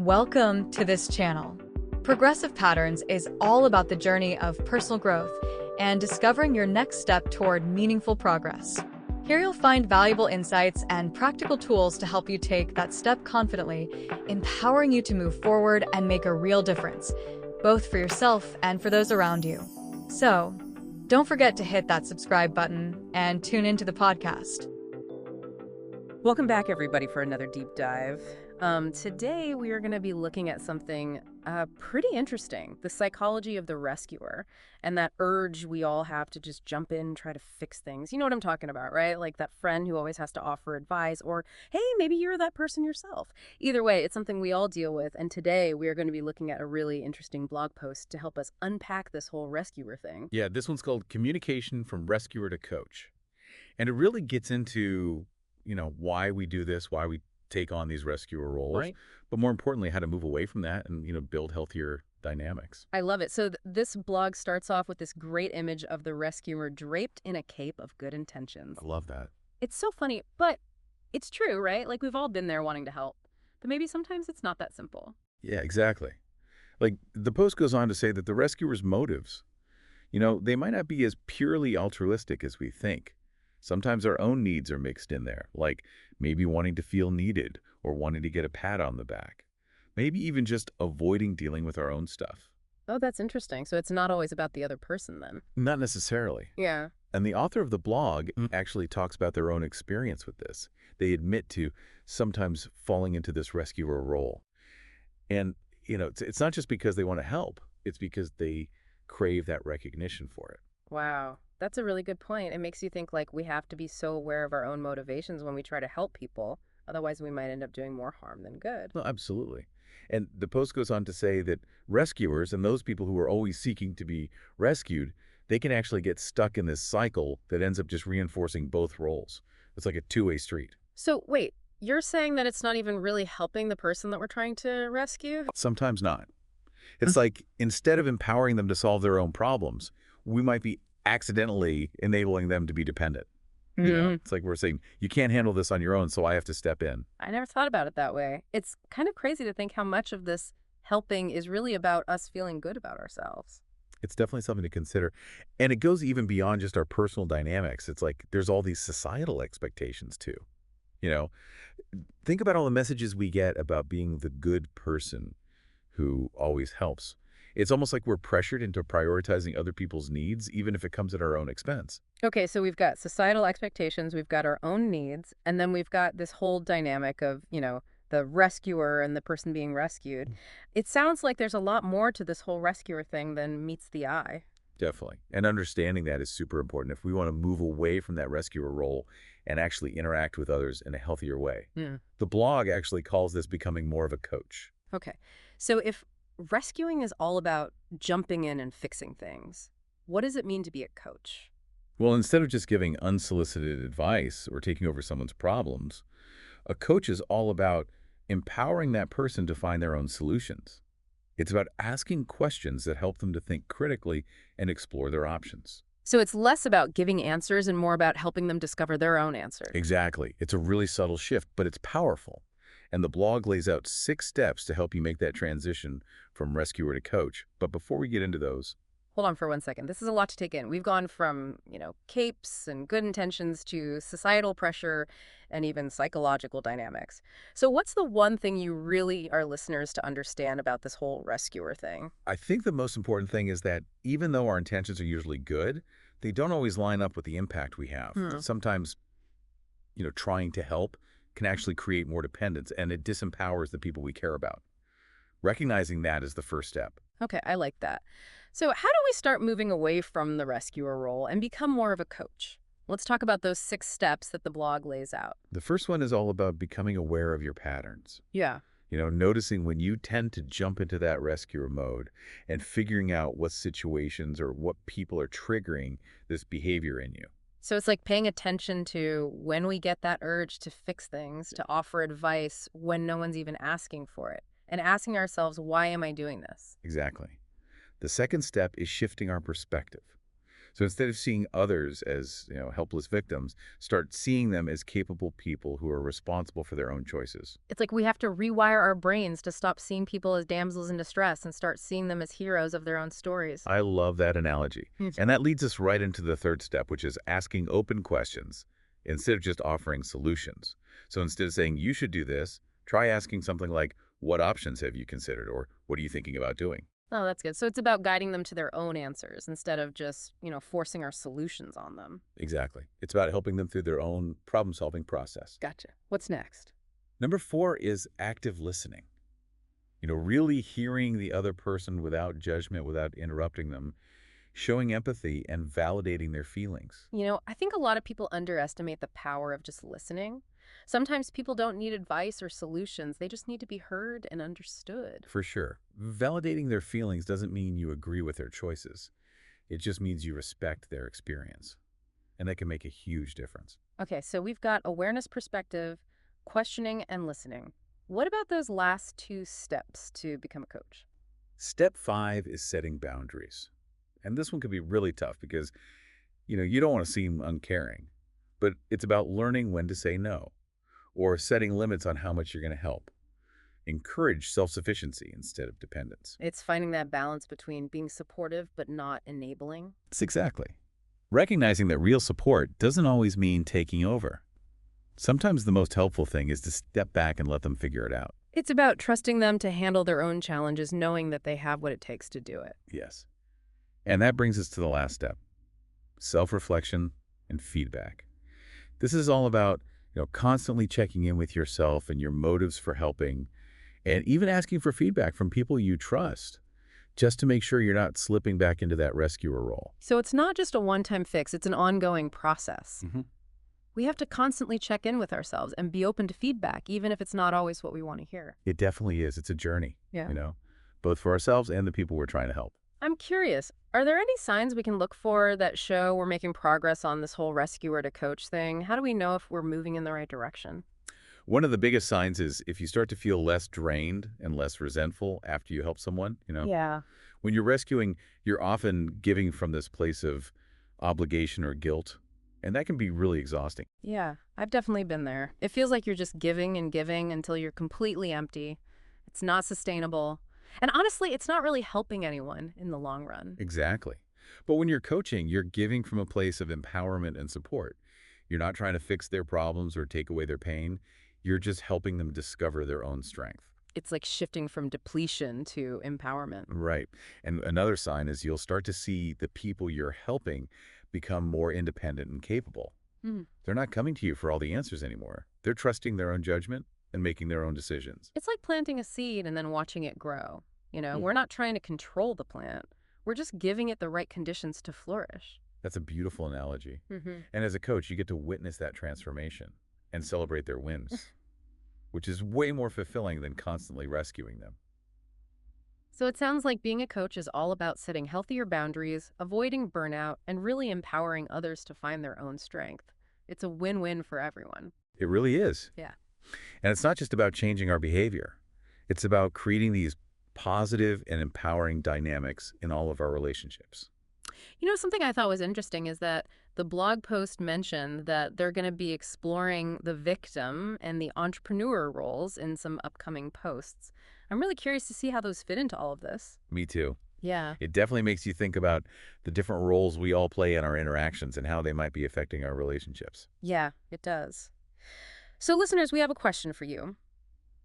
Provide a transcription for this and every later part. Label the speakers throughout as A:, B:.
A: Welcome to this channel. Progressive Patterns is all about the journey of personal growth and discovering your next step toward meaningful progress. Here you'll find valuable insights and practical tools to help you take that step confidently, empowering you to move forward and make a real difference, both for yourself and for those around you. So, don't forget to hit that subscribe button and tune into the podcast.
B: Welcome back, everybody, for another deep dive. Today, we are going to be looking at something pretty interesting, the psychology of the rescuer, and that urge we all have to just jump in and try to fix things. You know what I'm talking about, right? Like that friend who always has to offer advice, or, hey, maybe you're that person yourself. Either way, it's something we all deal with, and today we are going to be looking at a really interesting blog post to help us unpack this whole rescuer thing.
C: Yeah, this one's called Communication from Rescuer to Coach. And it really gets into why we do this, why we take on these rescuer roles,
B: Right.
C: but more importantly, how to move away from that and, build healthier dynamics.
B: I love it. So this blog starts off with this great image of the rescuer draped in a cape of good intentions.
C: I love that.
B: It's so funny, but it's true, right? Like we've all been there wanting to help, but maybe sometimes it's not that simple.
C: Yeah, exactly. Like the post goes on to say that the rescuer's motives, they might not be as purely altruistic as we think. Sometimes our own needs are mixed in there, like maybe wanting to feel needed or wanting to get a pat on the back. Maybe even just avoiding dealing with our own stuff.
B: Oh, that's interesting. So it's not always about the other person then.
C: Not necessarily.
B: Yeah.
C: And the author of the blog actually talks about their own experience with this. They admit to sometimes falling into this rescuer role. And, it's not just because they want to help. It's because they crave that recognition for it.
B: Wow. That's a really good point. It makes you think like we have to be so aware of our own motivations when we try to help people. Otherwise, we might end up doing more harm than good.
C: Well, absolutely. And the post goes on to say that rescuers and those people who are always seeking to be rescued, they can actually get stuck in this cycle that ends up just reinforcing both roles. It's like a two-way street.
B: So wait, you're saying that it's not even really helping the person that we're trying to rescue?
C: Sometimes not. It's like instead of empowering them to solve their own problems, we might be accidentally enabling them to be dependent. It's like we're saying, you can't handle this on your own, so I have to step in.
B: I never thought about it that way. It's kind of crazy to think how much of this helping is really about us feeling good about ourselves.
C: It's definitely something to consider. And it goes even beyond just our personal dynamics. It's like there's all these societal expectations too. Think about all the messages we get about being the good person who always helps. It's almost like we're pressured into prioritizing other people's needs, even if it comes at our own expense.
B: Okay, so we've got societal expectations, we've got our own needs, and then we've got this whole dynamic of, the rescuer and the person being rescued. It sounds like there's a lot more to this whole rescuer thing than meets the eye.
C: Definitely. And understanding that is super important if we want to move away from that rescuer role and actually interact with others in a healthier way. The blog actually calls this becoming more of a coach.
B: Okay, so if rescuing is all about jumping in and fixing things, what does it mean to be a coach?
C: Well, instead of just giving unsolicited advice or taking over someone's problems, a coach is all about empowering that person to find their own solutions. It's about asking questions that help them to think critically and explore their options.
B: So it's less about giving answers and more about helping them discover their own answers.
C: Exactly. It's a really subtle shift, but it's powerful. And the blog lays out 6 steps to help you make that transition from rescuer to coach. But before we get into those...
B: Hold on for 1 second. This is a lot to take in. We've gone from, capes and good intentions to societal pressure and even psychological dynamics. So what's the one thing you really are listeners to understand about this whole rescuer thing?
C: I think the most important thing is that even though our intentions are usually good, they don't always line up with the impact we have. Sometimes, trying to help can actually create more dependence, and it disempowers the people we care about. Recognizing that is the first step.
B: Okay, I like that. So how do we start moving away from the rescuer role and become more of a coach? Let's talk about those 6 steps that the blog lays out.
C: The first one is all about becoming aware of your patterns.
B: Yeah.
C: Noticing when you tend to jump into that rescuer mode and figuring out what situations or what people are triggering this behavior in you.
B: So it's like paying attention to when we get that urge to fix things, to offer advice when no one's even asking for it, and asking ourselves, why am I doing this?
C: Exactly. The second step is shifting our perspective. So instead of seeing others as, helpless victims, start seeing them as capable people who are responsible for their own choices.
B: It's like we have to rewire our brains to stop seeing people as damsels in distress and start seeing them as heroes of their own stories.
C: I love that analogy.
B: Hmm.
C: And that leads us right into the third step, which is asking open questions instead of just offering solutions. So instead of saying, you should do this, try asking something like, what options have you considered? Or what are you thinking about doing?
B: Oh, that's good. So it's about guiding them to their own answers instead of just, forcing our solutions on them.
C: Exactly. It's about helping them through their own problem-solving process.
B: Gotcha. What's next?
C: Number 4 is active listening. Really hearing the other person without judgment, without interrupting them, showing empathy and validating their feelings.
B: I think a lot of people underestimate the power of just listening. Sometimes people don't need advice or solutions. They just need to be heard and understood.
C: For sure. Validating their feelings doesn't mean you agree with their choices. It just means you respect their experience. And that can make a huge difference.
B: Okay, so we've got awareness, perspective, questioning, and listening. What about those last 2 steps to become a coach?
C: Step 5 is setting boundaries. And this one could be really tough because, you don't want to seem uncaring. But it's about learning when to say no, or setting limits on how much you're going to help. Encourage self-sufficiency instead of dependence.
B: It's finding that balance between being supportive but not enabling.
C: It's exactly. Recognizing that real support doesn't always mean taking over. Sometimes the most helpful thing is to step back and let them figure it out.
B: It's about trusting them to handle their own challenges, knowing that they have what it takes to do it.
C: Yes. And that brings us to the last step, self-reflection and feedback. This is all about, constantly checking in with yourself and your motives for helping, and even asking for feedback from people you trust, just to make sure you're not slipping back into that rescuer role.
B: So it's not just a one-time fix, it's an ongoing process.
C: Mm-hmm.
B: We have to constantly check in with ourselves and be open to feedback, even if it's not always what we want to hear.
C: It definitely is. It's a journey,
B: Yeah.
C: Both for ourselves and the people we're trying to help.
B: I'm curious, are there any signs we can look for that show we're making progress on this whole rescuer to coach thing? How do we know if we're moving in the right direction?
C: One of the biggest signs is if you start to feel less drained and less resentful after you help someone,
B: Yeah.
C: When you're rescuing, you're often giving from this place of obligation or guilt, and that can be really exhausting.
B: Yeah, I've definitely been there. It feels like you're just giving and giving until you're completely empty. It's not sustainable. And honestly, it's not really helping anyone in the long run.
C: Exactly. But when you're coaching, you're giving from a place of empowerment and support. You're not trying to fix their problems or take away their pain. You're just helping them discover their own strength.
B: It's like shifting from depletion to empowerment.
C: Right. And another sign is you'll start to see the people you're helping become more independent and capable.
B: Mm.
C: They're not coming to you for all the answers anymore. They're trusting their own judgment and making their own decisions.
B: It's like planting a seed and then watching it grow. We're not trying to control the plant. We're just giving it the right conditions to flourish.
C: That's a beautiful analogy.
B: Mm-hmm.
C: And as a coach, you get to witness that transformation and celebrate their wins, which is way more fulfilling than constantly rescuing them.
B: So it sounds like being a coach is all about setting healthier boundaries, avoiding burnout, and really empowering others to find their own strength. It's a win-win for everyone.
C: It really is.
B: Yeah.
C: And it's not just about changing our behavior. It's about creating these positive and empowering dynamics in all of our relationships.
B: Something I thought was interesting is that the blog post mentioned that they're going to be exploring the victim and the entrepreneur roles in some upcoming posts. I'm really curious to see how those fit into all of this.
C: Me too.
B: Yeah.
C: It definitely makes you think about the different roles we all play in our interactions and how they might be affecting our relationships.
B: Yeah, it does. So listeners, we have a question for you.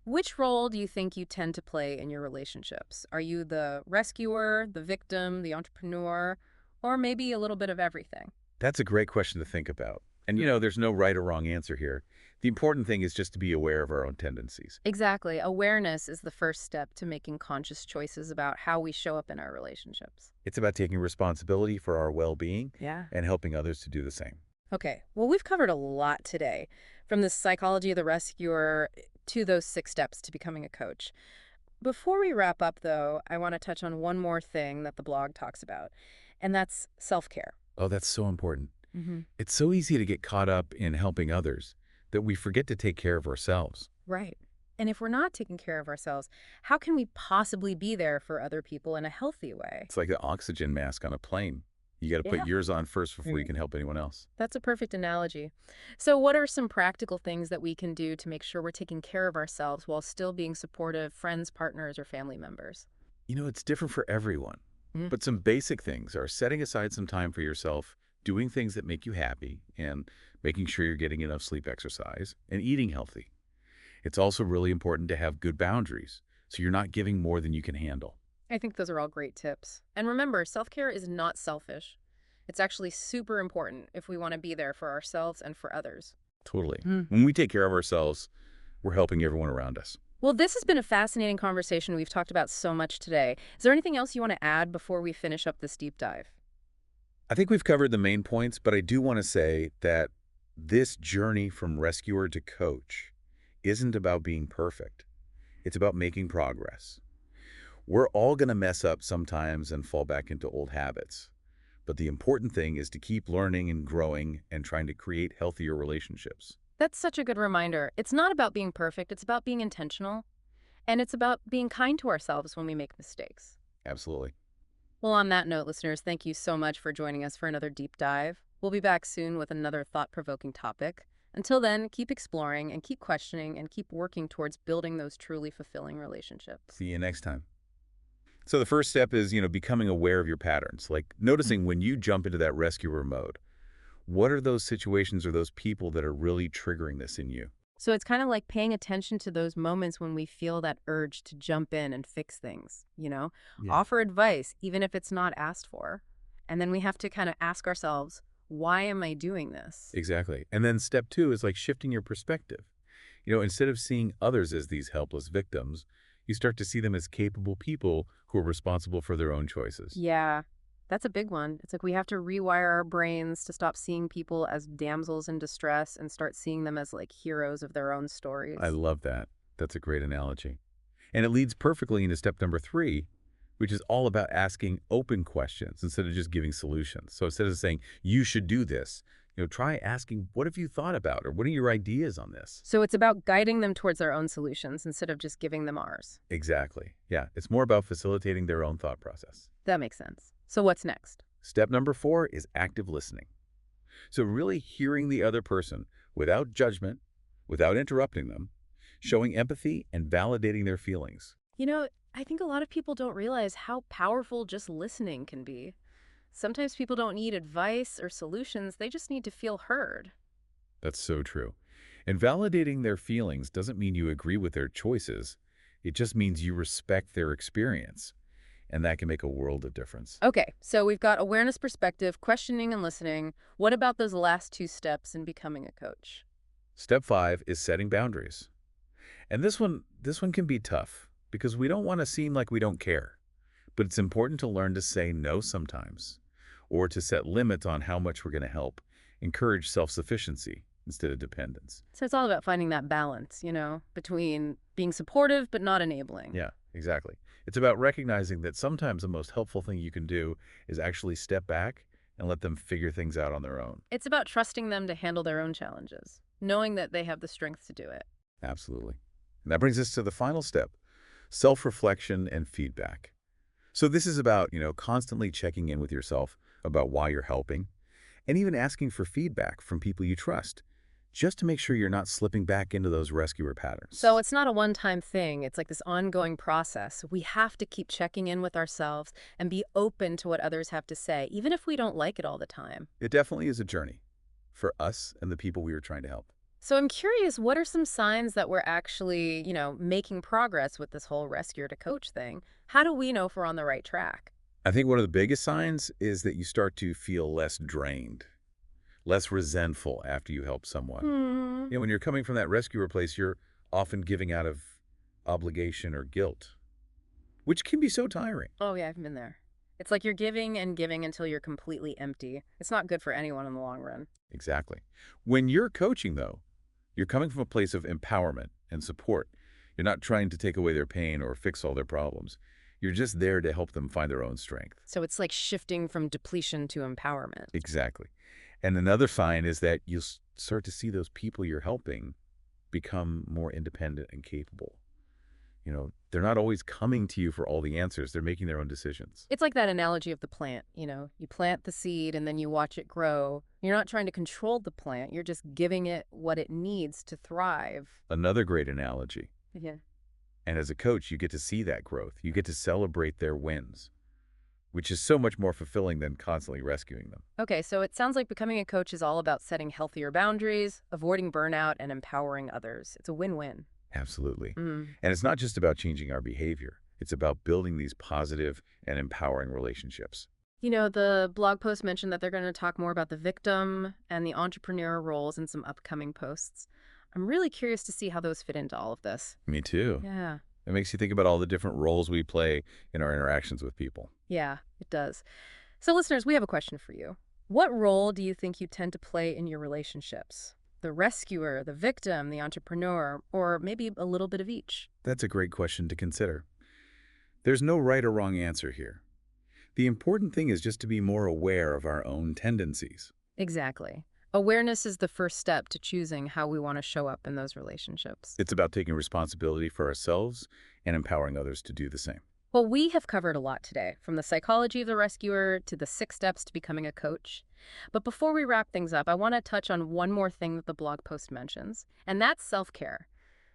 B: Which role do you think you tend to play in your relationships? Are you the rescuer, the victim, the entrepreneur, or maybe a little bit of everything?
C: That's a great question to think about. And there's no right or wrong answer here. The important thing is just to be aware of our own tendencies.
B: Exactly. Awareness is the first step to making conscious choices about how we show up in our relationships.
C: It's about taking responsibility for our well-being
B: Yeah.
C: and helping others to do the same.
B: Okay, well, we've covered a lot today, from the psychology of the rescuer to those 6 steps to becoming a coach. Before we wrap up, though, I want to touch on one more thing that the blog talks about, and that's self-care.
C: Oh, that's so important.
B: Mm-hmm.
C: It's so easy to get caught up in helping others that we forget to take care of ourselves.
B: Right. And if we're not taking care of ourselves, how can we possibly be there for other people in a healthy way?
C: It's like the oxygen mask on a plane. You got to put
B: Yeah.
C: yours on first before you
B: Mhm.
C: can help anyone else.
B: That's a perfect analogy. So what are some practical things that we can do to make sure we're taking care of ourselves while still being supportive friends, partners, or family members?
C: It's different for everyone.
B: Mm.
C: But some basic things are setting aside some time for yourself, doing things that make you happy, and making sure you're getting enough sleep, exercise, and eating healthy. It's also really important to have good boundaries, so you're not giving more than you can handle.
B: I think those are all great tips. And remember, self-care is not selfish. It's actually super important if we want to be there for ourselves and for others.
C: Totally.
B: Mm.
C: When we take care of ourselves, we're helping everyone around us.
B: Well, this has been a fascinating conversation. We've talked about so much today. Is there anything else you want to add before we finish up this deep dive?
C: I think we've covered the main points, but I do want to say that this journey from rescuer to coach isn't about being perfect. It's about making progress. We're all going to mess up sometimes and fall back into old habits. But the important thing is to keep learning and growing and trying to create healthier relationships.
B: That's such a good reminder. It's not about being perfect, it's about being intentional, and it's about being kind to ourselves when we make mistakes.
C: Absolutely.
B: Well, on that note, listeners, thank you so much for joining us for another deep dive. We'll be back soon with another thought-provoking topic. Until then, keep exploring and keep questioning and keep working towards building those truly fulfilling relationships.
C: See you next time. So the first step is, becoming aware of your patterns, like noticing when you jump into that rescuer mode. What are those situations or those people that are really triggering this in you?
B: So it's kind of like paying attention to those moments when we feel that urge to jump in and fix things,
C: Yeah.
B: offer advice, even if it's not asked for. And then we have to kind of ask ourselves, why am I doing this?
C: Exactly. And then step two is like shifting your perspective. Instead of seeing others as these helpless victims, you start to see them as capable people who are responsible for their own choices.
B: Yeah, that's a big one. It's like we have to rewire our brains to stop seeing people as damsels in distress and start seeing them as like heroes of their own
C: I
B: stories.
C: love that. That's a great analogy. And it leads perfectly into step number three, which is all about asking open questions instead of just giving solutions. So instead of saying, you should do this, try asking, what have you thought about? Or what are your ideas on this?
B: So it's about guiding them towards their own solutions instead of just giving them ours.
C: Exactly. Yeah, it's more about facilitating their own thought process.
B: That makes sense. So what's next?
C: Step number four is active listening. So really hearing the other person without judgment, without interrupting them, showing empathy and validating their feelings.
B: I think a lot of people don't realize how powerful just listening can be. Sometimes people don't need advice or solutions, they just need to feel heard.
C: That's so true. And validating their feelings doesn't mean you agree with their choices. It just means you respect their experience. And that can make a world of difference.
B: Okay, so we've got awareness, perspective, questioning, and listening. What about those last two steps in becoming a coach?
C: Step five is setting boundaries. And this one can be tough because we don't want to seem like we don't care. But it's important to learn to say no sometimes, or to set limits on how much we're going to help. Encourage self-sufficiency instead of dependence.
B: So it's all about finding that balance, between being supportive but not enabling.
C: Yeah, exactly. It's about recognizing that sometimes the most helpful thing you can do is actually step back and let them figure things out on their own.
B: It's about trusting them to handle their own challenges, knowing that they have the strength to do it.
C: Absolutely. And that brings us to the final step, self-reflection and feedback. So this is about, constantly checking in with yourself about why you're helping, and even asking for feedback from people you trust, just to make sure you're not slipping back into those rescuer patterns.
B: So it's not a one-time thing. It's like this ongoing process. We have to keep checking in with ourselves and be open to what others have to say, even if we don't like it all the time.
C: It definitely is a journey for us and the people we are trying to help.
B: So I'm curious, what are some signs that we're actually, making progress with this whole rescuer to coach thing? How do we know if we're on the right track?
C: I think one of the biggest signs is that you start to feel less drained, less resentful after you help someone. When you're coming from that rescuer place, you're often giving out of obligation or guilt, which can be so tiring.
B: Oh, yeah, I've been there. It's like you're giving and giving until you're completely empty. It's not good for anyone in the long run.
C: Exactly. When you're coaching, though, you're coming from a place of empowerment and support. You're not trying to take away their pain or fix all their problems. You're just there to help them find their own strength.
B: So it's like shifting from depletion to empowerment.
C: Exactly. And another sign is that you'll start to see those people you're helping become more independent and capable. They're not always coming to you for all the answers. They're making their own decisions.
B: It's like that analogy of the plant, you plant the seed and then you watch it grow. You're not trying to control the plant. You're just giving it what it needs to thrive.
C: Another great analogy.
B: Yeah.
C: And as a coach, you get to see that growth. You get to celebrate their wins, which is so much more fulfilling than constantly rescuing them.
B: Okay, so it sounds like becoming a coach is all about setting healthier boundaries, avoiding burnout, and empowering others. It's a win-win.
C: Absolutely.
B: Mm.
C: And it's not just about changing our behavior. It's about building these positive and empowering relationships.
B: The blog post mentioned that they're going to talk more about the victim and the entrepreneur roles in some upcoming posts. I'm really curious to see how those fit into all of this.
C: Me too.
B: Yeah.
C: It makes you think about all the different roles we play in our interactions with people.
B: Yeah, it does. So listeners, we have a question for you. What role do you think you tend to play in your relationships? The rescuer, the victim, the entrepreneur, or maybe a little bit of each?
C: That's a great question to consider. There's no right or wrong answer here. The important thing is just to be more aware of our own tendencies.
B: Exactly. Awareness is the first step to choosing how we want to show up in those relationships.
C: It's about taking responsibility for ourselves and empowering others to do the same.
B: Well, we have covered a lot today, from the psychology of the rescuer to the 6 steps to becoming a coach. But before we wrap things up, I want to touch on one more thing that the blog post mentions, and that's self-care.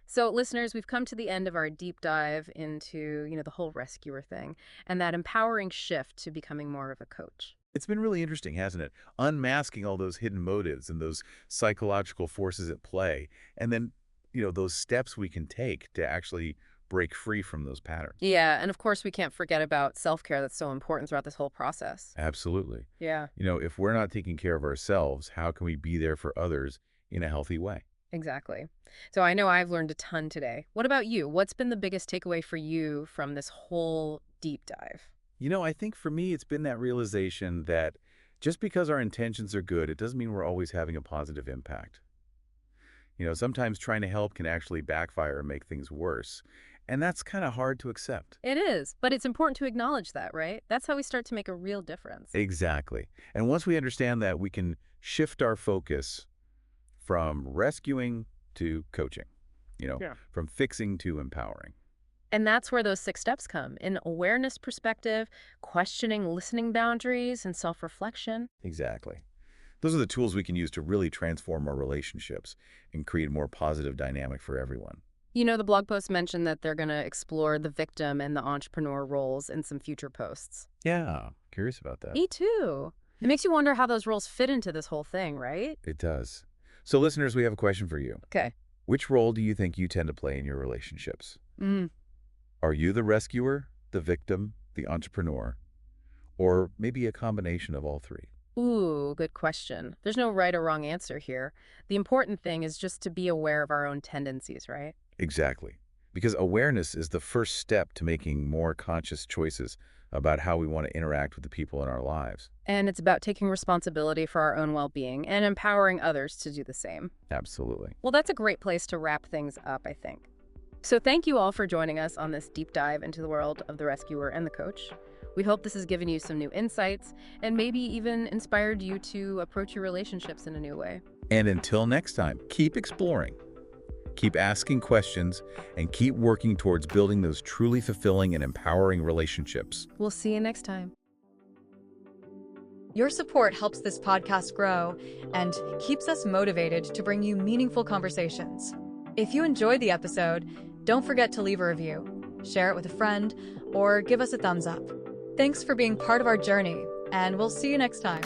B: So listeners, we've come to the end of our deep dive into, the whole rescuer thing and that empowering shift to becoming more of a coach.
C: It's been really interesting, hasn't it? Unmasking all those hidden motives and those psychological forces at play. And then, those steps we can take to actually break free from those patterns.
B: Yeah, and of course we can't forget about self-care that's so important throughout this whole process.
C: Absolutely.
B: Yeah,
C: If we're not taking care of ourselves, how can we be there for others in a healthy way?
B: exactly. So I know I've learned a ton today. What about you? What's been the biggest takeaway for you from this whole deep dive?
C: I think for me, it's been that realization that just because our intentions are good, it doesn't mean we're always having a positive impact. Sometimes trying to help can actually backfire and make things worse. And that's kind of hard to accept.
B: It is, but it's important to acknowledge that, right? That's how we start to make a real difference.
C: Exactly. And once we understand that, we can shift our focus from rescuing to coaching, from fixing to empowering.
B: And that's where those 6 steps come, in awareness perspective, questioning listening boundaries, and self-reflection.
C: Exactly. Those are the tools we can use to really transform our relationships and create a more positive dynamic for everyone.
B: The blog post mentioned that they're going to explore the victim and the entrepreneur roles in some future posts.
C: Yeah, curious about that.
B: Me too. It makes you wonder how those roles fit into this whole thing, right?
C: It does. So listeners, we have a question for you.
B: Okay.
C: Which role do you think you tend to play in your relationships? Are you the rescuer, the victim, the entrepreneur, or maybe a combination of all three?
B: Ooh, good question. There's no right or wrong answer here. The important thing is just to be aware of our own tendencies, right?
C: Exactly. Because awareness is the first step to making more conscious choices about how we want to interact with the people in our lives.
B: And it's about taking responsibility for our own well-being and empowering others to do the same.
C: Absolutely.
B: Well, that's a great place to wrap things up, I think. So thank you all for joining us on this deep dive into the world of the rescuer and the coach. We hope this has given you some new insights and maybe even inspired you to approach your relationships in a new way.
C: And until next time, keep exploring, keep asking questions, and keep working towards building those truly fulfilling and empowering relationships.
B: We'll see you next time.
A: Your support helps this podcast grow and keeps us motivated to bring you meaningful conversations. If you enjoyed the episode, don't forget to leave a review, share it with a friend, or give us a thumbs up. Thanks for being part of our journey, and we'll see you next time.